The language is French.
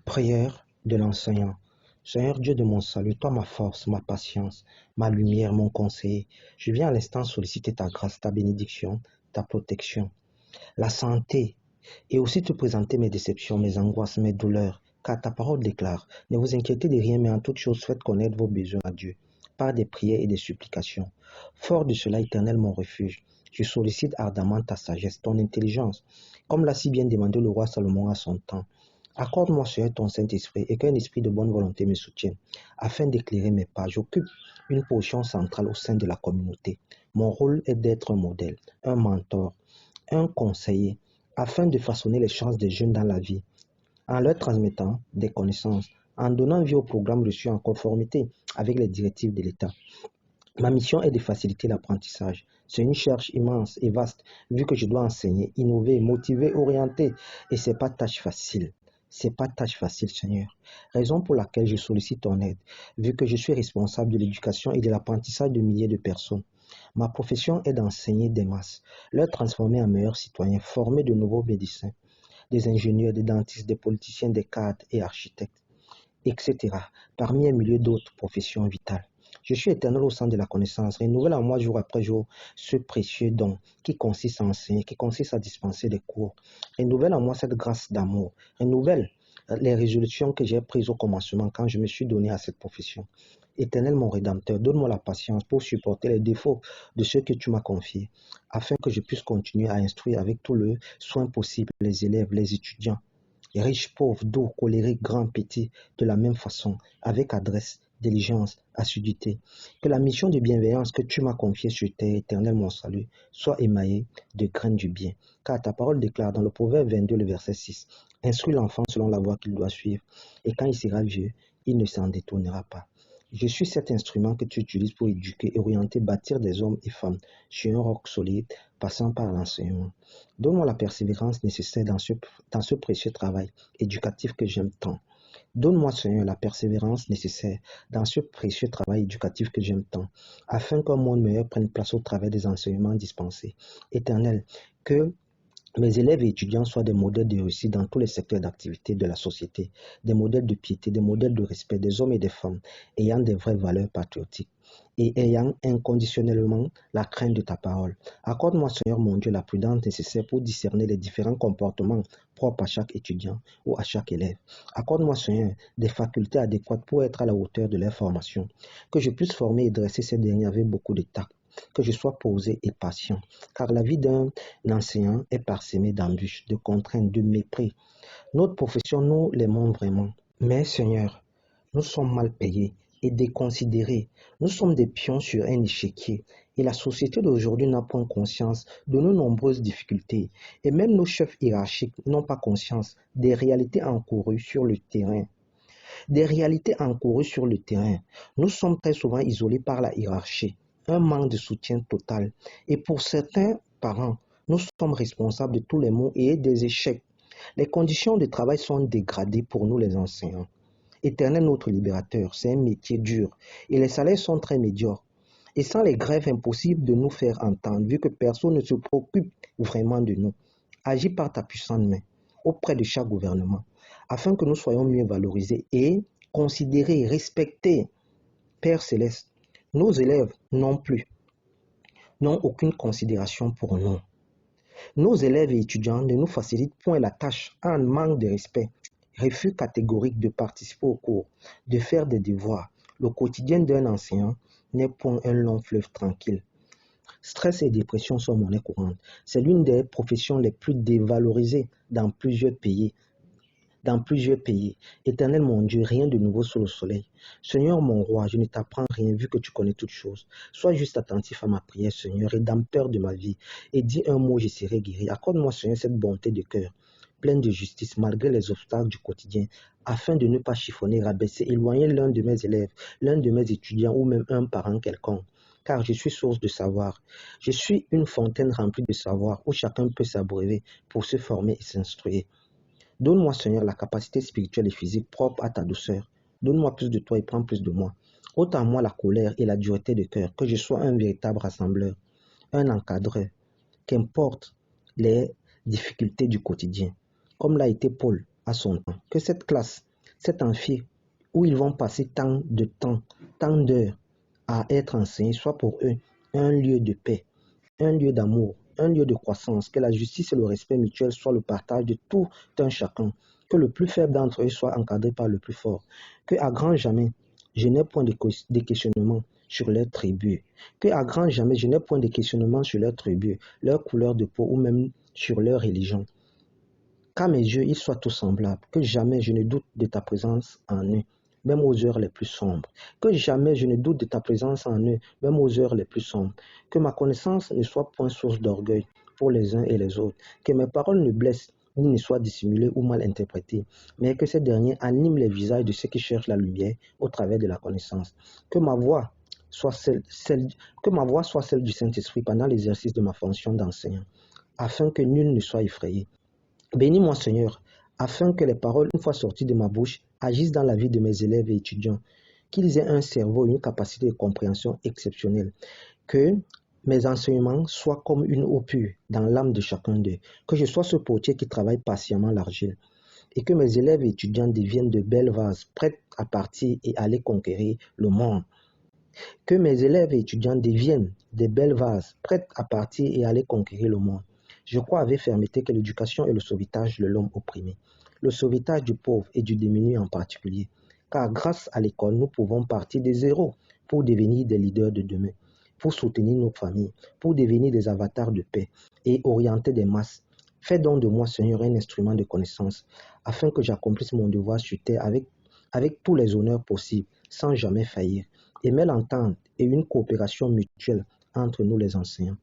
Prière de l'enseignant. Seigneur Dieu de mon salut, toi ma force, ma patience, ma lumière, mon conseiller, je viens à l'instant solliciter ta grâce, ta bénédiction, ta protection, la santé et aussi te présenter mes déceptions, mes angoisses, mes douleurs, car ta parole déclare, ne vous inquiétez de rien, mais en toute chose faites connaître vos besoins à Dieu, par des prières et des supplications. Fort de cela, Éternel, mon refuge, je sollicite ardemment ta sagesse, ton intelligence, comme l'a si bien demandé le roi Salomon à son temps. Accorde-moi, Seigneur, ton Saint-Esprit et qu'un esprit de bonne volonté me soutienne, afin d'éclairer mes pas. J'occupe une position centrale au sein de la communauté. Mon rôle est d'être un modèle, un mentor, un conseiller, afin de façonner les chances des jeunes dans la vie, en leur transmettant des connaissances, en donnant vie au programme reçu en conformité avec les directives de l'État. Ma mission est de faciliter l'apprentissage. C'est une charge immense et vaste, vu que je dois enseigner, innover, motiver, orienter, et c'est pas tâche facile. C'est pas tâche facile, Seigneur. Raison pour laquelle je sollicite ton aide, vu que je suis responsable de l'éducation et de l'apprentissage de milliers de personnes. Ma profession est d'enseigner des masses, leur transformer en meilleurs citoyens, former de nouveaux médecins, des ingénieurs, des dentistes, des politiciens, des cadres et architectes, etc., parmi un milieu d'autres professions vitales. Je suis éternel au centre de la connaissance, renouvelle en moi jour après jour ce précieux don qui consiste à enseigner, qui consiste à dispenser des cours. Renouvelle en moi cette grâce d'amour, renouvelle les résolutions que j'ai prises au commencement quand je me suis donné à cette profession. Éternel mon Rédempteur, donne-moi la patience pour supporter les défauts de ceux que tu m'as confiés, afin que je puisse continuer à instruire avec tout le soin possible les élèves, les étudiants, riches, pauvres, doux, colériques, grands, petits, de la même façon, avec adresse, diligence, assiduité. Que la mission de bienveillance que tu m'as confiée sur terre, éternel mon salut, soit émaillée de graines du bien. Car ta parole déclare dans le Proverbe 22, le verset 6, instruis l'enfant selon la voie qu'il doit suivre, et quand il sera vieux, il ne s'en détournera pas. Je suis cet instrument que tu utilises pour éduquer et orienter, bâtir des hommes et femmes sur un roc solide, passant par l'enseignement. Donne-moi la persévérance nécessaire dans ce précieux travail éducatif que j'aime tant. Donne-moi, Seigneur, la persévérance nécessaire dans ce précieux travail éducatif que j'aime tant, afin qu'un monde meilleur prenne place au travers des enseignements dispensés. Éternel, que mes élèves et étudiants soient des modèles de réussite dans tous les secteurs d'activité de la société, des modèles de piété, des modèles de respect des hommes et des femmes, ayant des vraies valeurs patriotiques et ayant inconditionnellement la crainte de ta parole. Accorde-moi, Seigneur mon Dieu, la prudence nécessaire pour discerner les différents comportements propres à chaque étudiant ou à chaque élève. Accorde-moi, Seigneur, des facultés adéquates pour être à la hauteur de leur formation, que je puisse former et dresser ces derniers avec beaucoup de tact, que je sois posé et patient, car la vie d'un enseignant est parsemée d'embûches, de contraintes, de mépris. Notre profession, nous l'aimons vraiment. Mais Seigneur, nous sommes mal payés et déconsidérés. Nous sommes des pions sur un échiquier. Et la société d'aujourd'hui n'a point conscience de nos nombreuses difficultés. Et même nos chefs hiérarchiques n'ont pas conscience des réalités encourues sur le terrain. Des réalités encourues sur le terrain. Nous sommes très souvent isolés par la hiérarchie, un manque de soutien total. Et pour certains parents, nous sommes responsables de tous les maux et des échecs. Les conditions de travail sont dégradées pour nous les enseignants. Éternel notre libérateur, c'est un métier dur et les salaires sont très médiocres. Et sans les grèves, impossible de nous faire entendre, vu que personne ne se préoccupe vraiment de nous. Agis par ta puissante main auprès de chaque gouvernement, afin que nous soyons mieux valorisés et considérés, respectés. Père Céleste, nos élèves non plus n'ont aucune considération pour nous. Nos élèves et étudiants ne nous facilitent point la tâche en manque de respect, refus catégorique de participer aux cours, de faire des devoirs. Le quotidien d'un enseignant n'est point un long fleuve tranquille. Stress et dépression sont monnaie courante. C'est l'une des professions les plus dévalorisées dans plusieurs pays. Éternel mon Dieu, rien de nouveau sous le soleil. Seigneur mon roi, je ne t'apprends rien vu que tu connais toutes choses. Sois juste attentif à ma prière, Seigneur, rédempteur de ma vie. Et dis un mot, je serai guéri. Accorde-moi, Seigneur, cette bonté de cœur, pleine de justice, malgré les obstacles du quotidien, afin de ne pas chiffonner, rabaisser, éloigner l'un de mes élèves, l'un de mes étudiants ou même un parent quelconque. Car je suis source de savoir. Je suis une fontaine remplie de savoir où chacun peut s'abreuver pour se former et s'instruire. Donne-moi, Seigneur, la capacité spirituelle et physique propre à ta douceur. Donne-moi plus de toi et prends plus de moi. Ôte en moi la colère et la dureté de cœur, que je sois un véritable rassembleur, un encadreur, qu'importe les difficultés du quotidien, comme l'a été Paul à son temps. Que cette classe cet amphi où ils vont passer tant de temps, tant d'heures à être enseignés, soit pour eux un lieu de paix, un lieu d'amour, un lieu de croissance, que la justice et le respect mutuel soient le partage de tout un chacun, que le plus faible d'entre eux soit encadré par le plus fort, que à grand jamais je n'ai point de questionnement sur leur tribu, que à grand jamais je n'ai point de questionnement sur leur tribu, leur couleur de peau ou même sur leur religion. Qu'à mes yeux, ils soient tous semblables, que jamais je ne doute de ta présence en eux, même aux heures les plus sombres. Que jamais je ne doute de ta présence en eux, même aux heures les plus sombres. Que ma connaissance ne soit point source d'orgueil pour les uns et les autres. Que mes paroles ne blessent ni ne soient dissimulées ou mal interprétées, mais que ces derniers animent les visages de ceux qui cherchent la lumière au travers de la connaissance. Que ma voix soit celle du Saint-Esprit pendant l'exercice de ma fonction d'enseignant, afin que nul ne soit effrayé. Bénis-moi, Seigneur, afin que les paroles, une fois sorties de ma bouche, agissent dans la vie de mes élèves et étudiants, qu'ils aient un cerveau et une capacité de compréhension exceptionnelle, que mes enseignements soient comme une eau pure dans l'âme de chacun d'eux, que je sois ce potier qui travaille patiemment l'argile, et que mes élèves et étudiants deviennent de belles vases, prêts à partir et aller conquérir le monde. Que mes élèves et étudiants deviennent des belles vases, prêts à partir et aller conquérir le monde. Je crois avec fermeté que l'éducation est le sauvetage de l'homme opprimé, le sauvetage du pauvre et du démuni en particulier, car grâce à l'école, nous pouvons partir de zéro pour devenir des leaders de demain, pour soutenir nos familles, pour devenir des avatars de paix et orienter des masses. Fais donc de moi, Seigneur, un instrument de connaissance, afin que j'accomplisse mon devoir sur terre avec tous les honneurs possibles, sans jamais faillir, et mets l'entente et une coopération mutuelle entre nous les enseignants.